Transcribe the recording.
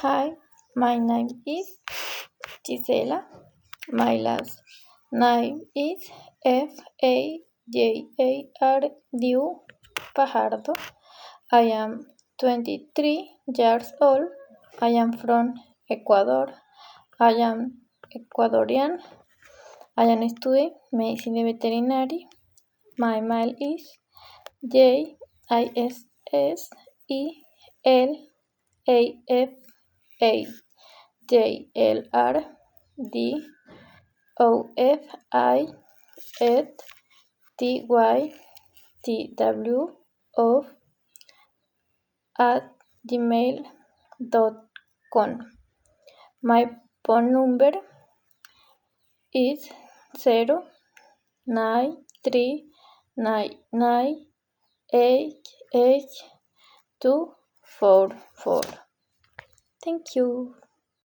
Hi, my name is Gisela. My last name is Fajardo Fajardo. I am 23 years old. I am from Ecuador. I am Ecuadorian. I am studying medicine veterinary. My mail is JILLAFIFJLRDOFITYWO@gmail.com. My phone number is 09399888244. Thank you.